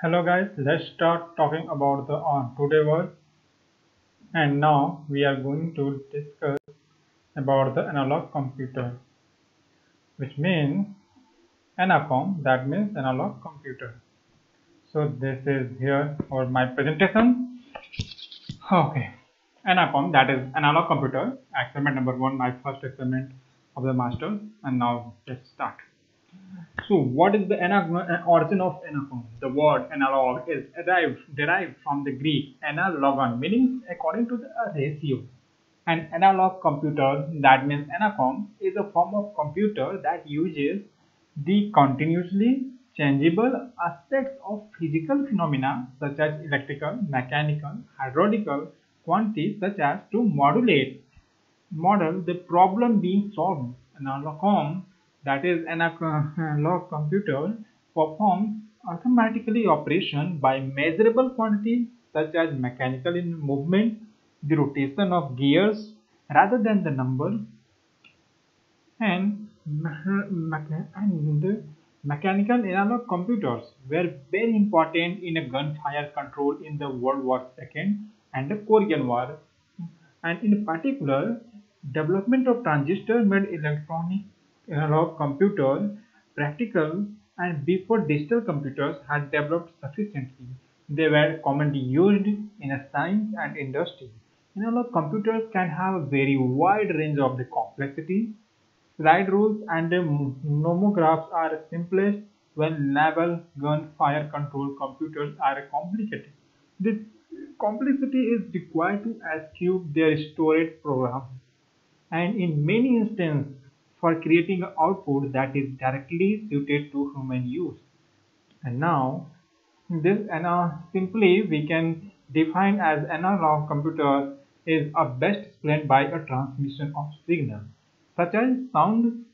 Hello guys, let's start talking about the today world. And now we are going to discuss about the analog computer, which means ANACOM, that means analog computer. So this is here for my presentation. Okay, ANACOM, that is analog computer, experiment number 1, my first experiment of the master. And now let's start. So, what is the origin of anacom? The word analog is derived from the Greek analogon, meaning according to the ratio. An analog computer, that means anacom, is a form of computer that uses the continuously changeable aspects of physical phenomena such as electrical, mechanical, hydraulical quantities such as to model the problem being solved. An analog, that is an analog computer, performs arithmetical operation by measurable quantities such as mechanical in movement, the rotation of gears rather than the number, and, and mechanical analog computers were very important in a gunfire control in the World War II and the Korean War, and in particular, development of transistor made electronic analog computers practical, and before digital computers had developed sufficiently. They were commonly used in a science and industry. Analog computers can have a very wide range of the complexity. Slide rules and nomographs are simplest when naval gun fire control computers are complicated. This complexity is required to execute their storage program, and in many instances for creating an output that is directly suited to human use. And now this simply we can define as analog computer is a best explained by a transmission of signal such as sound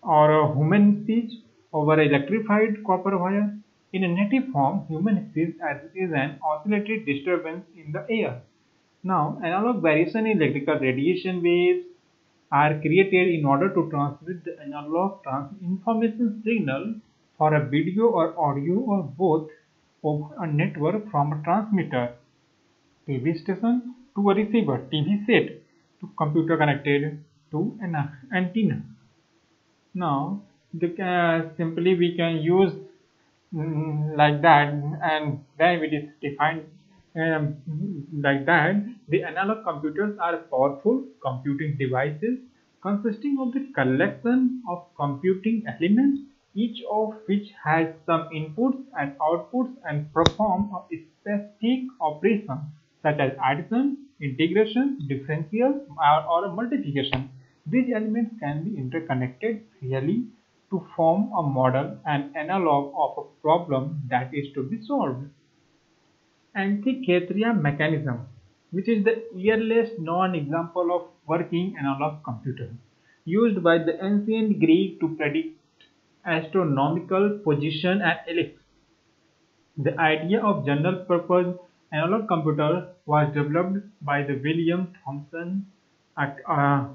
or a human speech over electrified copper wire. In a native form, human speech is an oscillatory disturbance in the air. Now, analog variation in electrical radiation waves are created in order to transmit the analog information signal for a video or audio or both over a network from a transmitter TV station to a receiver TV set to computer connected to an antenna. Now, simply we can use like that, and then it is defined like that. The analog computers are powerful computing devices consisting of the collection of computing elements, each of which has some inputs and outputs and perform a specific operation such as addition, integration, differential, or multiplication. These elements can be interconnected really to form a model and analog of a problem that is to be solved. Antikythera mechanism, which is the earliest known example of working analog computer, used by the ancient Greek to predict astronomical position and ellipse. The idea of general purpose analog computer was developed by the William Thomson,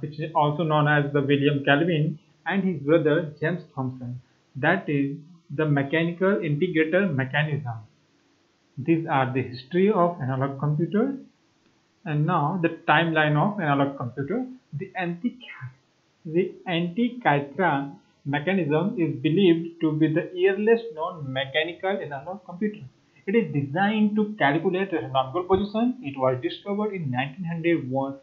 which is also known as the William Kelvin, and his brother James Thomson. That is the mechanical integrator mechanism. These are the history of analog computer, and now the timeline of analog computer. The Antikythera mechanism is believed to be the earliest known mechanical analog computer. It is designed to calculate astronomical position. It was discovered in 1901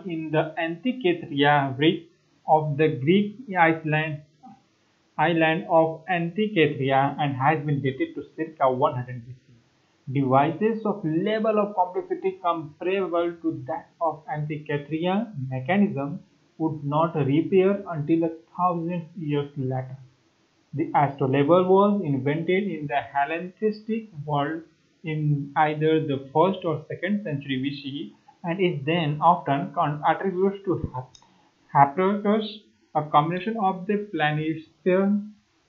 in the Antikythera reef of the Greek island of Antikythera and has been dated to circa 100 BC. Devices of level of complexity comparable to that of Antikythera mechanism would not reappear until a thousand years later. The astrolabe was invented in the Hellenistic world in either the 1st or 2nd century BC and is then often attributed to Hipparchus, a combination of the Planisphere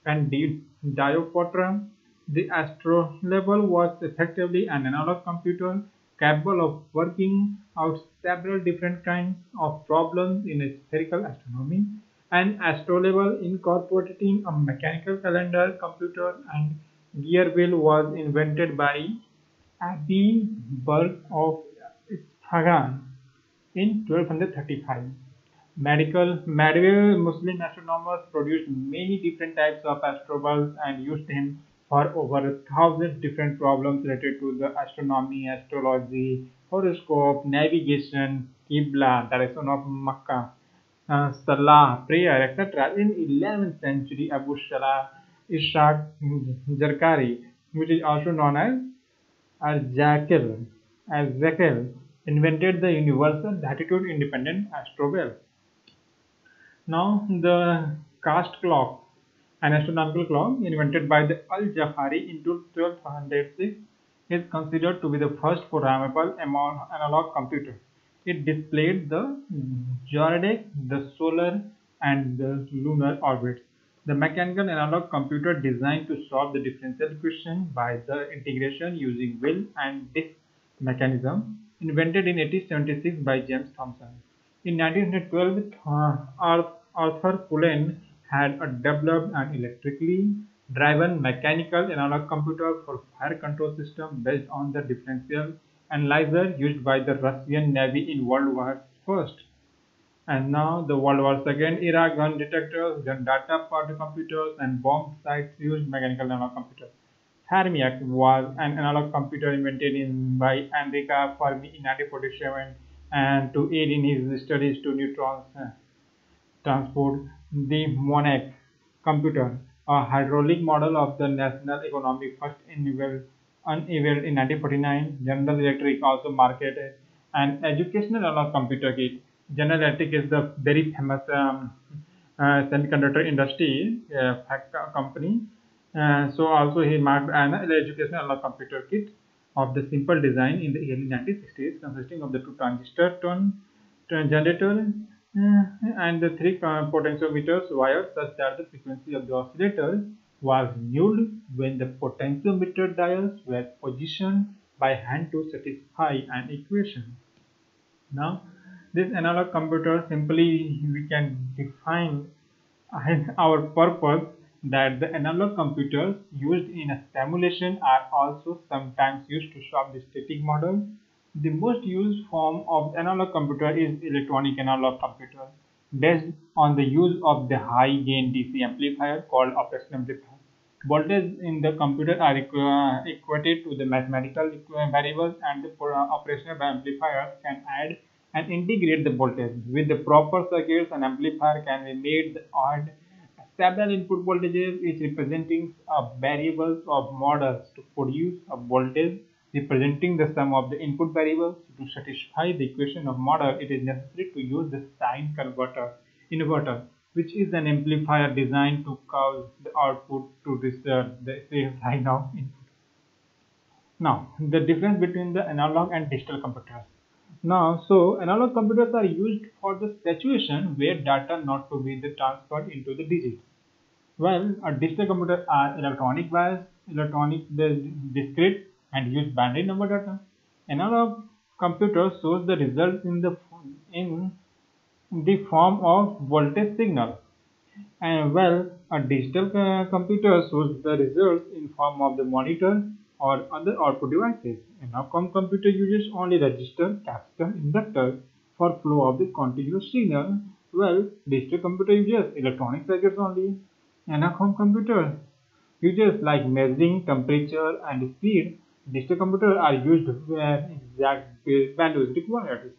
and Dioptra. The astrolabe was effectively an analog computer capable of working out several different kinds of problems in spherical astronomy. An astrolabe incorporating a mechanical calendar, computer, and gear wheel was invented by Abi Burg of Isfahan in 1235. Medieval Muslim astronomers produced many different types of astrolabes and used them for over 1,000 different problems related to the astronomy, astrology, horoscope, navigation, Qibla, direction of Makkah, Salah, prayer, etc. In 11th century, Abu Salah Ishaq Jarkari, which is also known as Al-Zakil, invented the universal latitude-independent astrolabe. Now, the cast clock, an astronomical clock invented by the Al-Jafari in 1206, is considered to be the first programmable analog computer. It displayed the zodiac, the solar, and the lunar orbits. The mechanical analog computer designed to solve the differential equation by the integration using wheel and disk mechanism, invented in 1876 by James Thomson. In 1912, Arthur Cullen had developed an electrically driven mechanical analog computer for fire control system based on the differential analyzer used by the Russian Navy in World War I. And now the World War II era gun detectors, gun data for the computers, and bomb sites used mechanical analog computers. Fermiac was an analog computer invented by Enrico Fermi in 1947 and to aid in his studies to neutrons transport. The Monarch computer, a hydraulic model of the national economy, first unveiled in 1949. General Electric also marketed an educational analog computer kit. General Electric is the very famous semiconductor industry company. So also he marked an educational analog computer kit of the simple design in the early 1960s, consisting of the two transistor generator and the three potentiometers wired such that the frequency of the oscillator was nulled when the potentiometer dials were positioned by hand to satisfy an equation. Now, this analog computer simply we can define as our purpose that the analog computers used in a simulation are also sometimes used to solve the static model. The most used form of analog computer is electronic analog computer, based on the use of the high gain DC amplifier called operational amplifier. Voltage in the computer are equated to the mathematical variables, and the operational amplifier can add and integrate the voltage. With the proper circuits, an amplifier can be made to add several input voltages, each representing a variables of models to produce a voltage representing the sum of the input variables. To satisfy the equation of model, it is necessary to use the sine inverter, which is an amplifier designed to cause the output to reserve the sign of input. Now, the difference between the analog and digital computers. Now, so analog computers are used for the situation where data not to be transferred into the digits. Well, a digital computer are electronic biased, electronic discrete, and use binary number data. Analog computer shows the results in the form of voltage signal, and well, a digital computer shows the results in form of the monitor or other output devices. An analog computer uses only register, capacitor, inductor for flow of the continuous signal. Well, digital computer uses electronic circuits only. Analog computer uses like measuring temperature and speed. Digital computers are used where exact values required.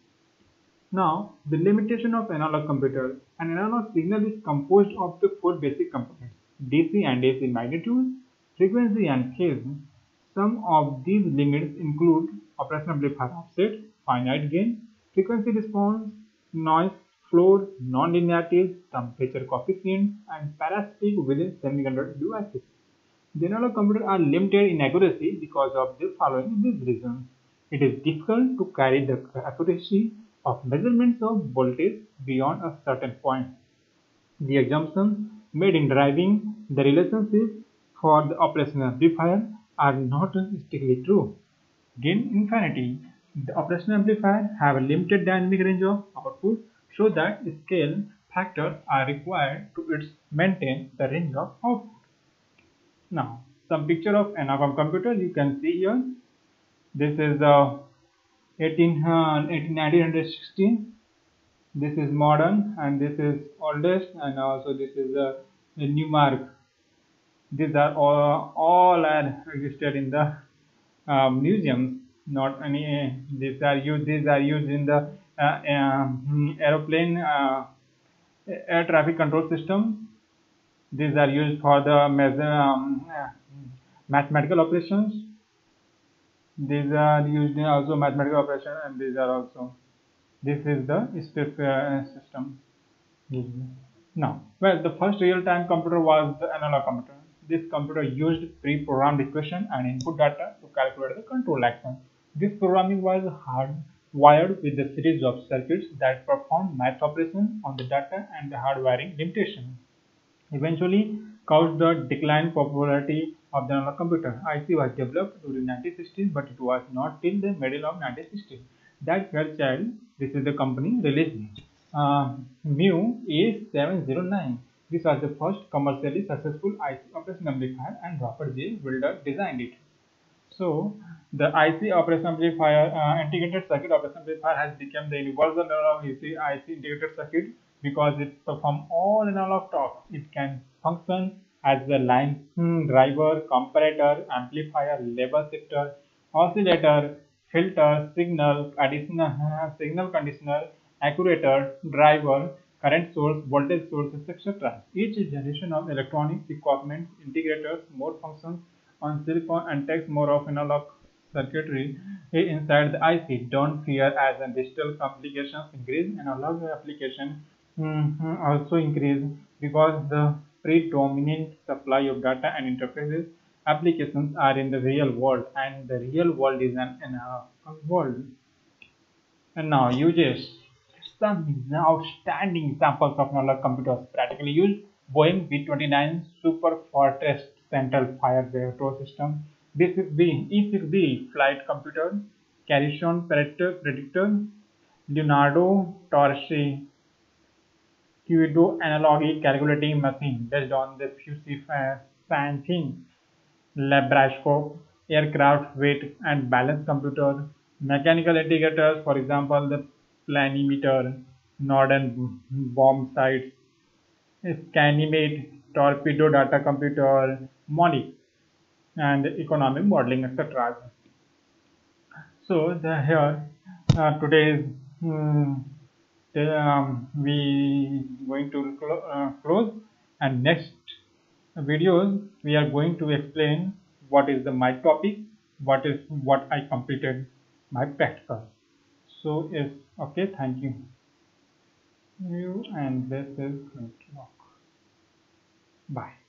Now, the limitation of analog computer. An analog signal is composed of the four basic components: DC and AC magnitude, frequency, and phase. Some of these limits include operational amplifier offset, finite gain, frequency response, noise floor, non-linearities, temperature coefficient, and parasitic within semiconductor devices. The analog computers are limited in accuracy because of the following these reasons. It is difficult to carry the accuracy of measurements of voltage beyond a certain point. The assumptions made in deriving the relationship for the operational amplifier are not strictly true. Gain infinity. The operational amplifier have a limited dynamic range of output so that scale factors are required to its maintain the range of output. Now, some picture of analog computer you can see here. This is the 1916. This is modern and this is oldest, and also this is the Newmark. These are all are registered in the museums. Not any. These are used. These are used in the aeroplane air traffic control system. These are used for the mathematical operations. These are used in also mathematical operation, and these are also. This is the space system. Now, well, the first real-time computer was the analog computer. This computer used pre-programmed equation and input data to calculate the control action. This programming was hardwired with a series of circuits that performed math operations on the data, and the hardwiring limitation eventually caused the decline popularity of the analog computer. IC was developed during 1960s, but it was not till the middle of 1960s that Fairchild, this is the company, released it. Mu A709. This was the first commercially successful IC operation amplifier, and Robert J. Wilder designed it. So, the IC operation amplifier, integrated circuit operation amplifier, has become the universal analog IC integrated circuit because it performs all analog tasks. It can function as a line driver, comparator, amplifier, level shifter, oscillator, filter, signal, additional signal conditioner, accurator, driver, current source, voltage source, etc. Each generation of electronics equipment integrators more functions on silicon and takes more of analog circuitry inside the IC. Don't fear, as the digital complications increase, analog application also increase because the predominant supply of data and interfaces applications are in the real world, and the real world is an analog world. And now uses some outstanding examples of analog computers practically used: Boeing B-29 Super Fortress Central Fire Control System, B6B E6B flight computer, Caricon predictor, Leonardo Torres Cuido analog calculating machine based on the Fusifanting laparoscope, aircraft weight and balance computer, mechanical indicators, for example, the planimeter, Norden bomb sights, Scanimate, torpedo data computer, Monic, and economic modeling, etc. So here today's we going to close, and next videos we are going to explain what is my topic, what I completed my practical. So yes, okay, thank you, and this is going to work. Bye.